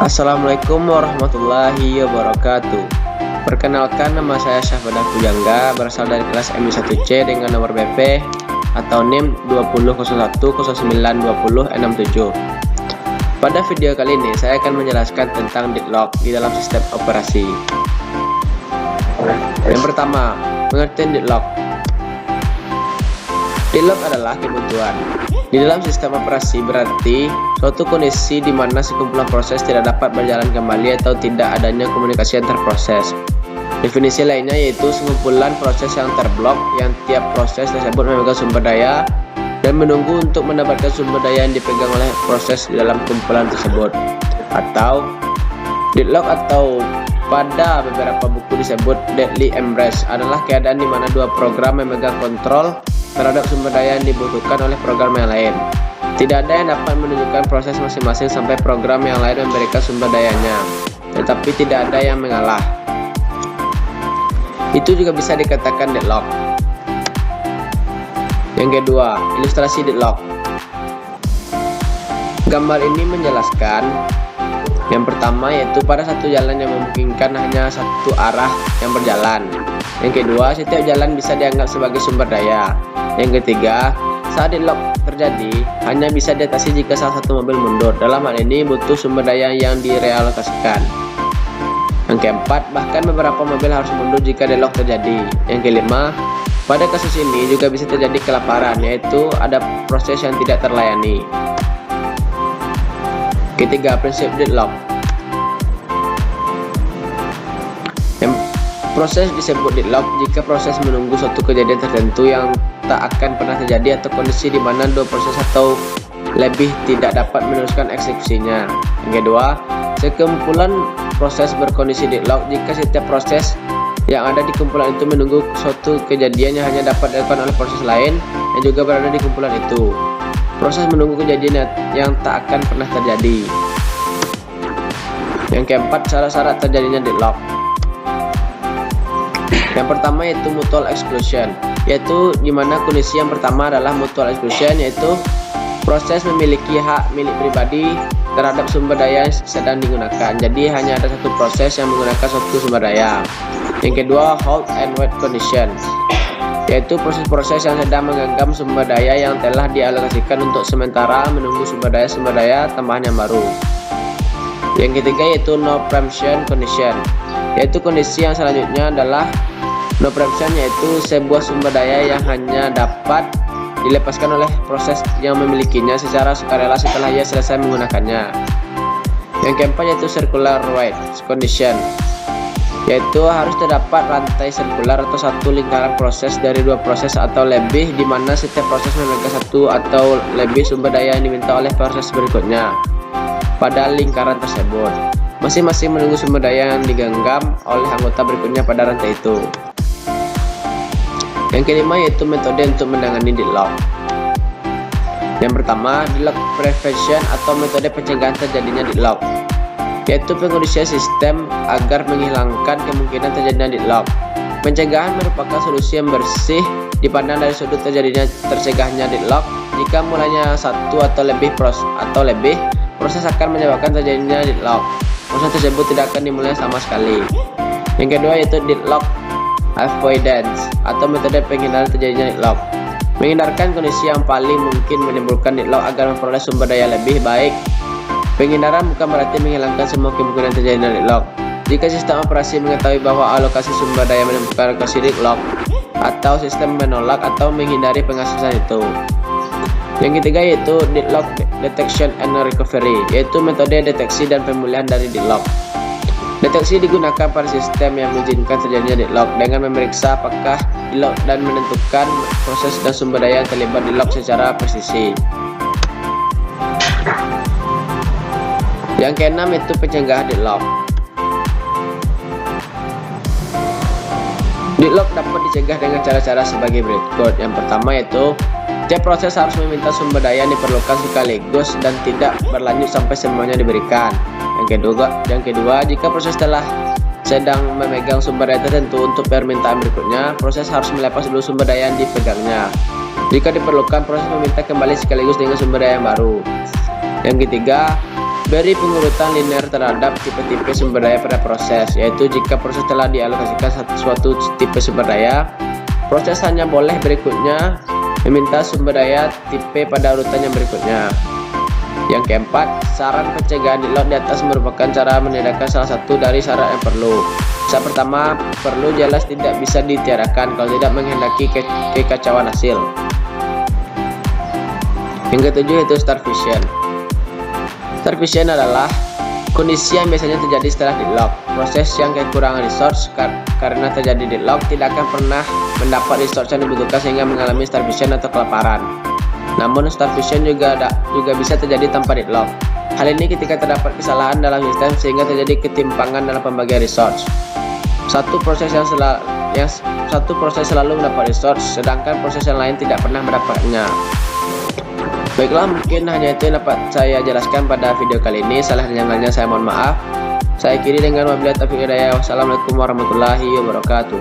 Assalamualaikum warahmatullahi wabarakatuh. Perkenalkan, nama saya Syahfadah Pujangga, berasal dari kelas MI1C dengan nomor BP atau NIM 2001092067. Pada video kali ini saya akan menjelaskan tentang deadlock di dalam sistem operasi. Yang pertama, pengertian deadlock. Deadlock adalah kebuntuan di dalam sistem operasi, berarti suatu kondisi di mana sekumpulan proses tidak dapat berjalan kembali atau tidak adanya komunikasi antar proses. Definisi lainnya yaitu sekumpulan proses yang terblok, yang tiap proses tersebut memegang sumber daya dan menunggu untuk mendapatkan sumber daya yang dipegang oleh proses di dalam kumpulan tersebut. Atau deadlock, atau pada beberapa buku disebut deadly embrace, adalah keadaan di mana dua program memegang kontrol terhadap sumber daya yang dibutuhkan oleh program yang lain. Tidak ada yang dapat menunjukkan proses masing-masing sampai program yang lain memberikan sumber dayanya, tetapi tidak ada yang mengalah. Itu juga bisa dikatakan deadlock. Yang kedua, ilustrasi deadlock. Gambar ini menjelaskan yang pertama yaitu pada satu jalan yang memungkinkan hanya satu arah yang berjalan. Yang kedua, setiap jalan bisa dianggap sebagai sumber daya. Yang ketiga, saat deadlock terjadi hanya bisa diatasi jika salah satu mobil mundur. Dalam hal ini butuh sumber daya yang direalokasikan. Yang keempat, bahkan beberapa mobil harus mundur jika deadlock terjadi. Yang kelima, pada kasus ini juga bisa terjadi kelaparan, yaitu ada proses yang tidak terlayani. Ketiga, prinsip deadlock. Proses disebut deadlock jika proses menunggu suatu kejadian tertentu yang tak akan pernah terjadi atau kondisi di mana dua proses atau lebih tidak dapat meneruskan eksekusinya. Yang kedua, sekumpulan proses berkondisi deadlock jika setiap proses yang ada di kumpulan itu menunggu suatu kejadian yang hanya dapat dilakukan oleh proses lain yang juga berada di kumpulan itu. Proses menunggu kejadian yang tak akan pernah terjadi. Yang keempat, syarat-syarat terjadinya deadlock. Yang pertama yaitu mutual exclusion, yaitu dimana kondisi yang pertama adalah mutual exclusion, yaitu proses memiliki hak milik pribadi terhadap sumber daya yang sedang digunakan. Jadi hanya ada satu proses yang menggunakan suatu sumber daya. Yang kedua, hold and wait condition, yaitu proses-proses yang sedang menggenggam sumber daya yang telah dialokasikan untuk sementara menunggu sumber daya tambahan yang baru. Yang ketiga yaitu no preemption condition, yaitu kondisi yang selanjutnya adalah no preemption, yaitu sebuah sumber daya yang hanya dapat dilepaskan oleh proses yang memilikinya secara sukarela setelah ia selesai menggunakannya. Yang keempat yaitu circular wait condition, yaitu harus terdapat rantai sirkular atau satu lingkaran proses dari dua proses atau lebih di mana setiap proses memegang satu atau lebih sumber daya yang diminta oleh proses berikutnya pada lingkaran tersebut. Masing-masing menunggu sumber daya yang digenggam oleh anggota berikutnya pada rantai itu. Yang kelima yaitu metode untuk menangani deadlock. Yang pertama, deadlock prevention atau metode pencegahan terjadinya deadlock, yaitu pengondisian sistem agar menghilangkan kemungkinan terjadinya deadlock. Pencegahan merupakan solusi yang bersih dipandang dari sudut tercegahnya deadlock. Jika mulanya satu atau lebih proses akan menyebabkan terjadinya deadlock. Proses tersebut tidak akan dimulai sama sekali. Yang kedua yaitu deadlock avoidance atau metode penghindaran terjadinya deadlock, menghindarkan kondisi yang paling mungkin menimbulkan deadlock agar memperoleh sumber daya lebih baik. Penghindaran bukan berarti menghilangkan semua kemungkinan terjadinya deadlock. Jika sistem operasi mengetahui bahwa alokasi sumber daya menimbulkan lokasi deadlock, atau sistem menolak atau menghindari pengaksesan itu. Yang ketiga yaitu deadlock detection and recovery, yaitu metode deteksi dan pemulihan dari deadlock. Deteksi digunakan pada sistem yang mengizinkan terjadinya deadlock dengan memeriksa apakah deadlock dan menentukan proses dan sumber daya yang terlibat deadlock secara presisi. Yang keenam itu pencegahan deadlock. Deadlock dapat dicegah dengan cara-cara sebagai berikut. Yang pertama yaitu tiap proses harus meminta sumber daya yang diperlukan sekaligus dan tidak berlanjut sampai semuanya diberikan. Yang kedua, jika proses telah sedang memegang sumber daya tertentu untuk permintaan berikutnya, proses harus melepas dulu sumber daya yang dipegangnya. Jika diperlukan, proses meminta kembali sekaligus dengan sumber daya yang baru. Yang ketiga, Beri pengurutan linear terhadap tipe-tipe sumber daya pada proses, yaitu jika proses telah dialokasikan suatu tipe sumber daya, proses hanya boleh berikutnya meminta sumber daya tipe pada urutan yang berikutnya. Yang keempat, saran pencegahan deadlock di atas merupakan cara meniadakan salah satu dari syarat yang perlu. Syarat pertama, perlu jelas tidak bisa ditiadakan kalau tidak menghendaki kekacauan hasil. Yang ketujuh yaitu starvation. Starvation adalah kondisi yang biasanya terjadi setelah deadlock. Proses yang kekurangan resource karena terjadi deadlock tidak akan pernah mendapat resource yang dibutuhkan sehingga mengalami starvation atau kelaparan. Namun starvation juga bisa terjadi tanpa deadlock. Hal ini ketika terdapat kesalahan dalam sistem sehingga terjadi ketimpangan dalam pembagian resource. Satu proses selalu mendapat resource, sedangkan proses yang lain tidak pernah mendapatnya. Baiklah, mungkin hanya itu yang dapat saya jelaskan pada video kali ini. Salah dan jangannya saya mohon maaf. Saya akhiri dengan wabillahi taufiq hidayah. Wassalamualaikum warahmatullahi wabarakatuh.